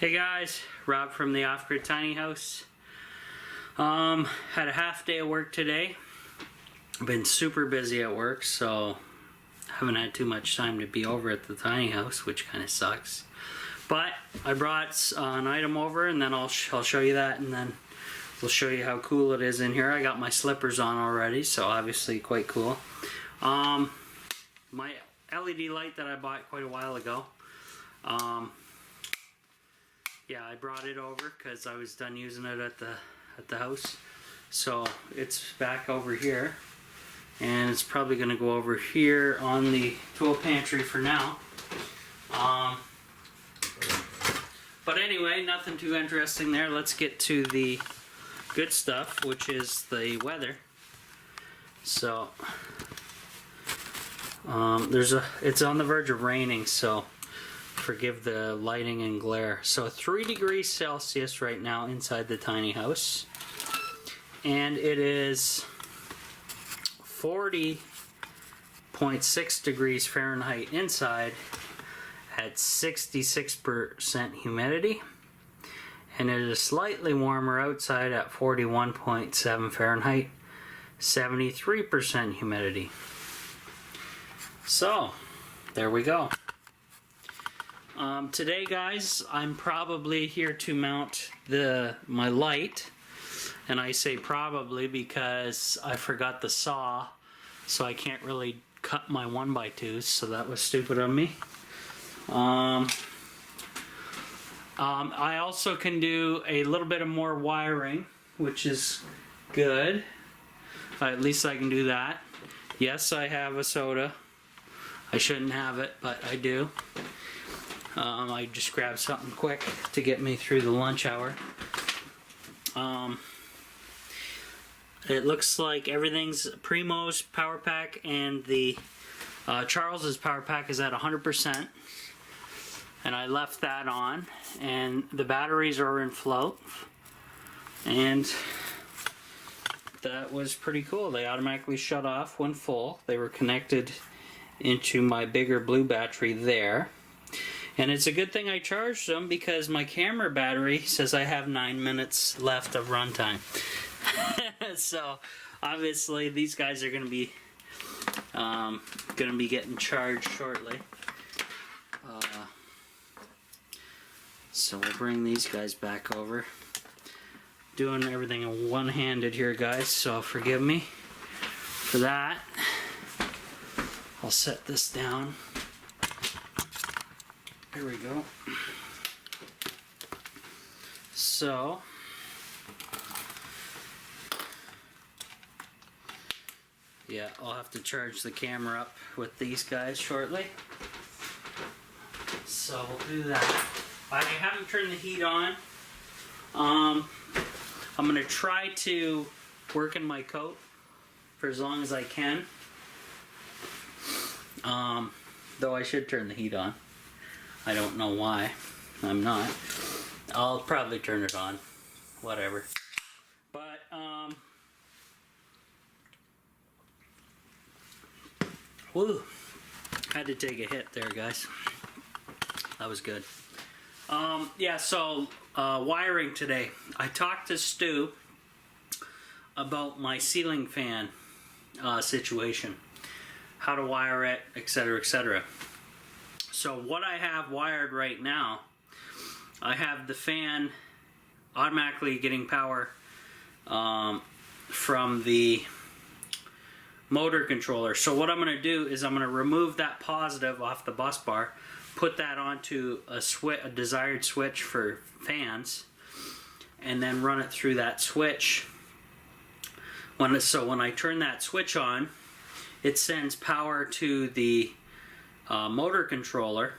Hey guys, Rob from the Off-Grid Tiny House. Had a half day of work today. Been super busy at work, so haven't had too much time to be over at the tiny house, which kind of sucks. But I brought an item over, and then I'll show you that, and then we'll show you how cool it is in here. I got my slippers on already, so obviously quite cool. My LED light that I bought quite a while ago. Yeah, I brought it over because I was done using it at the house. So it's back over here, and it's probably going to go over here on the tool pantry for now. But anyway, nothing too interesting there. Let's get to the good stuff, which is the weather. So it's on the verge of raining, so forgive the lighting and glare. So 3 degrees Celsius right now inside the tiny house, and it is 40.6 degrees Fahrenheit inside at 66% humidity, and it is slightly warmer outside at 41.7 Fahrenheit, 73% humidity. So there we go. Today, guys, I'm probably here to mount my light, and I say probably because I forgot the saw, so I can't really cut my 1x2s, so that was stupid of me. I also can do a little bit of more wiring, which is good. At least I can do that. Yes, I have a soda. I shouldn't have it, but I do. I just grabbed something quick to get me through the lunch hour. It looks like everything's Primo's power pack, and the Charles's power pack is at 100%, and I left that on, and the batteries are in float, and that was pretty cool. They automatically shut off when full. They were connected into my bigger blue battery there. And it's a good thing I charged them, because my camera battery says I have 9 minutes left of runtime. So obviously these guys are going to be getting charged shortly. So we'll bring these guys back over. Doing everything one-handed here, guys, so forgive me for that. I'll set this down. Here we go. So yeah, I'll have to charge the camera up with these guys shortly. So we'll do that. I haven't turned the heat on. I'm gonna try to work in my coat for as long as I can. Though I should turn the heat on. I don't know why. I'm not. I'll probably turn it on. Whatever. But, woo. Had to take a hit there, guys. That was good. Yeah, so, wiring today. I talked to Stu about my ceiling fan situation. How to wire it, etc., etc. So what I have wired right now, I have the fan automatically getting power from the motor controller. So what I'm going to do is I'm going to remove that positive off the bus bar, put that onto a desired switch for fans, and then run it through that switch. So when I turn that switch on, it sends power to the motor controller,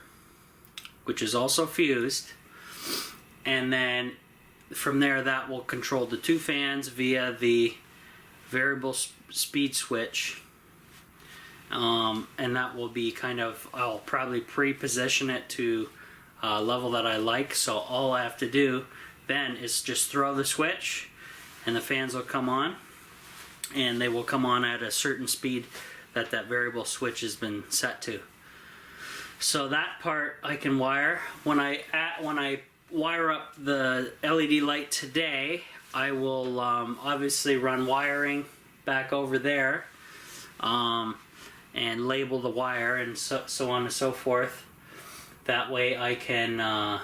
which is also fused, and then from there that will control the 2 fans via the variable speed switch, and that will be kind of, I'll probably pre-position it to a level that I like, so all I have to do then is just throw the switch and the fans will come on, and they will come on at a certain speed that variable switch has been set to. So that part I can wire. When I wire up the LED light today, I will obviously run wiring back over there and label the wire and so on and so forth. That way I can,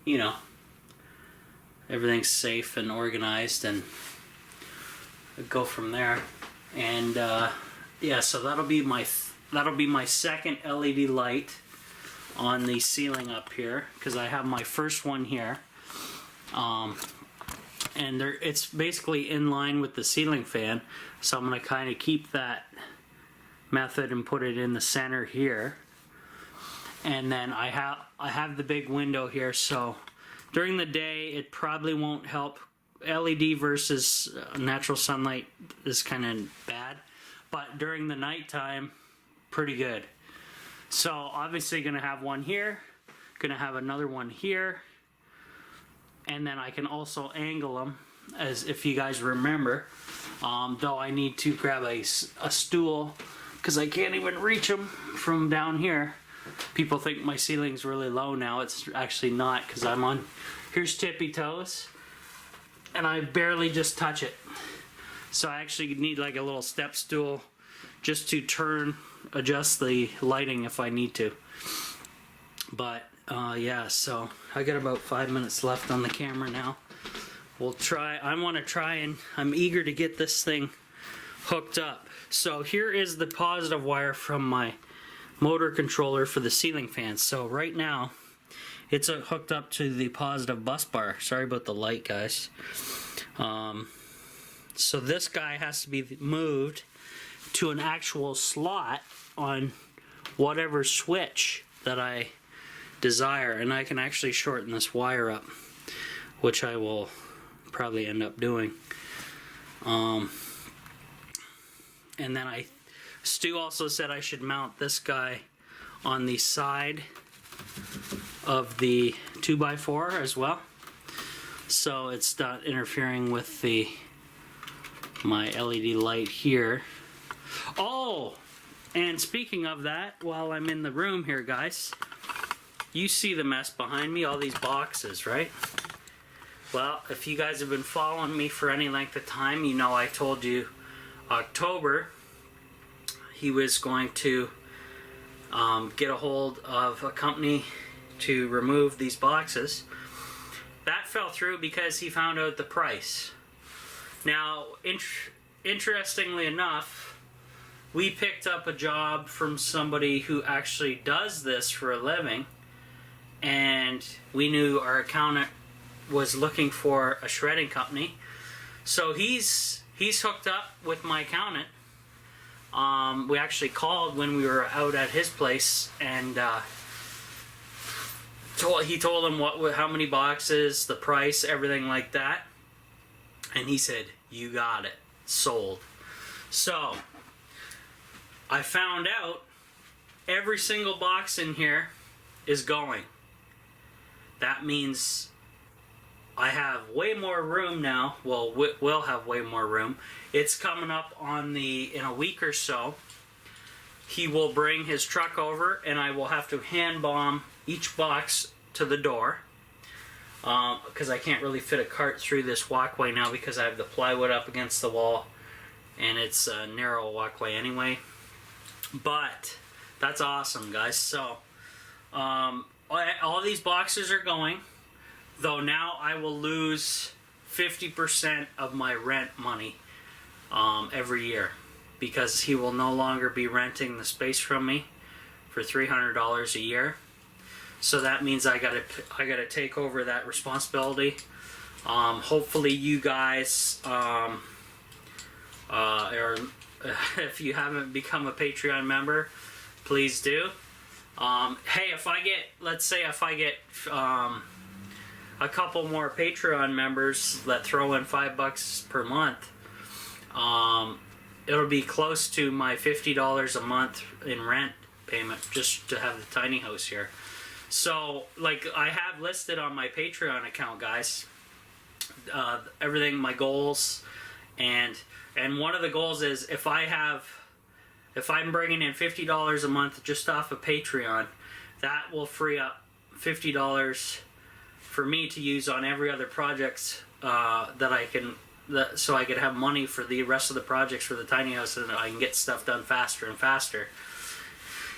you know, everything's safe and organized and go from there. And yeah, so that'll be my second LED light on the ceiling up here, because I have my first one here, and it's basically in line with the ceiling fan, so I'm going to kind of keep that method and put it in the center here. And then I have the big window here, so during the day it probably won't help. LED versus natural sunlight is kind of bad, but during the nighttime, pretty good. So obviously gonna have one here, gonna have another one here, and then I can also angle them, as if you guys remember, though I need to grab a stool because I can't even reach them from down here. People think my ceiling's really low now. It's actually not, because I'm on, here's tippy toes, and I barely just touch it. So I actually need like a little step stool just to adjust the lighting if I need to. But yeah, so I got about 5 minutes left on the camera now. We'll try, I want to try, and I'm eager to get this thing hooked up. So here is the positive wire from my motor controller for the ceiling fan. So right now it's hooked up to the positive bus bar. Sorry about the light, guys. So this guy has to be moved to an actual slot on whatever switch that I desire, and I can actually shorten this wire up, which I will probably end up doing. And then Stu also said I should mount this guy on the side of the 2x4 as well, so it's not interfering with my LED light here. Oh, and speaking of that, while I'm in the room here, guys, you see the mess behind me, all these boxes, right? Well, if you guys have been following me for any length of time, you know I told you October he was going to get a hold of a company to remove these boxes. That fell through because he found out the price. Now, interestingly enough, we picked up a job from somebody who actually does this for a living, and we knew our accountant was looking for a shredding company. So he's hooked up with my accountant. We actually called when we were out at his place, and he told him how many boxes, the price, everything like that, and he said, "You got it, sold." So I found out every single box in here is going. That means I have way more room now. Well, we'll have way more room. It's coming up in a week or so. He will bring his truck over, and I will have to hand bomb each box to the door, because I can't really fit a cart through this walkway now because I have the plywood up against the wall, and it's a narrow walkway anyway. But that's awesome, guys. So all these boxes are going, though now I will lose 50% of my rent money every year, because he will no longer be renting the space from me for $300 a year. So that means I gotta take over that responsibility. Hopefully you guys, or if you haven't become a Patreon member, please do. Hey, let's say if I get a couple more Patreon members that throw in $5 per month, it'll be close to my $50 a month in rent payment just to have the tiny house here. So, like, I have listed on my Patreon account, guys, everything, my goals, and one of the goals is if I'm bringing in $50 a month just off of Patreon, that will free up $50 for me to use on every other projects so I could have money for the rest of the projects for the tiny house, and I can get stuff done faster and faster.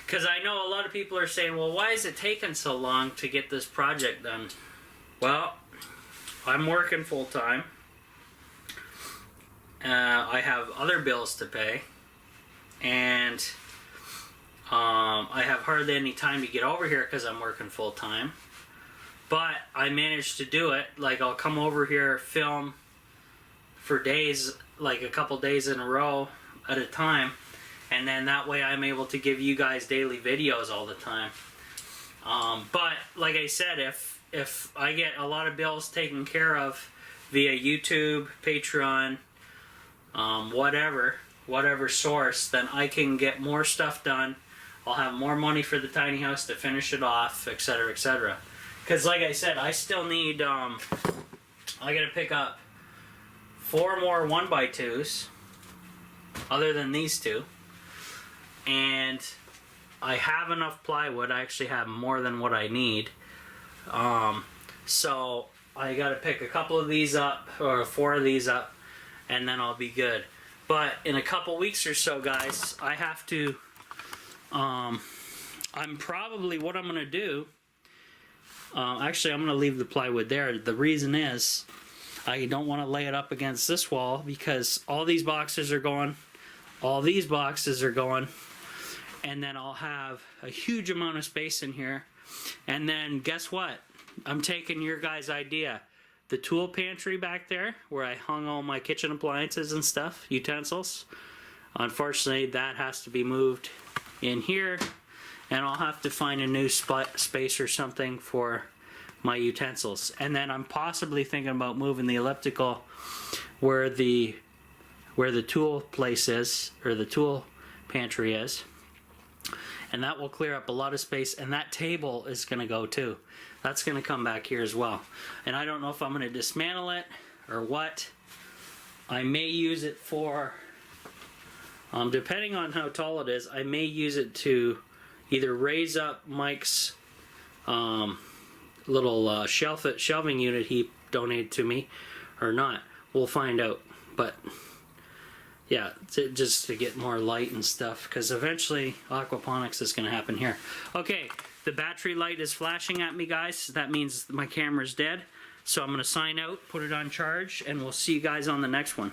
Because I know a lot of people are saying, well, why is it taking so long to get this project done? Well, I'm working full time. I have other bills to pay, and I have hardly any time to get over here because I'm working full time. But I managed to do it. Like, I'll come over here, film for days, like a couple days in a row at a time, and then that way I'm able to give you guys daily videos all the time. But like I said, if I get a lot of bills taken care of via YouTube, Patreon, whatever source, then I can get more stuff done. I'll have more money for the tiny house to finish it off, etc., etc. Because like I said, I still need, I gotta pick up 4 more 1x2s, other than these 2. And I have enough plywood. I actually have more than what I need. So I gotta pick a couple of these up, or 4 of these up, and then I'll be good. But in a couple weeks or so, guys, I have to, what I'm gonna do, actually I'm gonna leave the plywood there. The reason is, I don't want to lay it up against this wall because all these boxes are going, all these boxes are going, and then I'll have a huge amount of space in here. And then guess what? I'm taking your guys' idea. The tool pantry back there, where I hung all my kitchen appliances and stuff, utensils, unfortunately that has to be moved in here, and I'll have to find a new space or something for my utensils. And then I'm possibly thinking about moving the elliptical where the tool place is, or the tool pantry is, and that will clear up a lot of space. And that table is going to go too. That's going to come back here as well. And I don't know if I'm going to dismantle it or what. I may use it for, depending on how tall it is, I may use it to either raise up Mike's little shelving unit he donated to me or not. We'll find out. But yeah, just to get more light and stuff, because eventually aquaponics is going to happen here. Okay, the battery light is flashing at me, guys. That means my camera's dead. So I'm going to sign out, put it on charge, and we'll see you guys on the next one.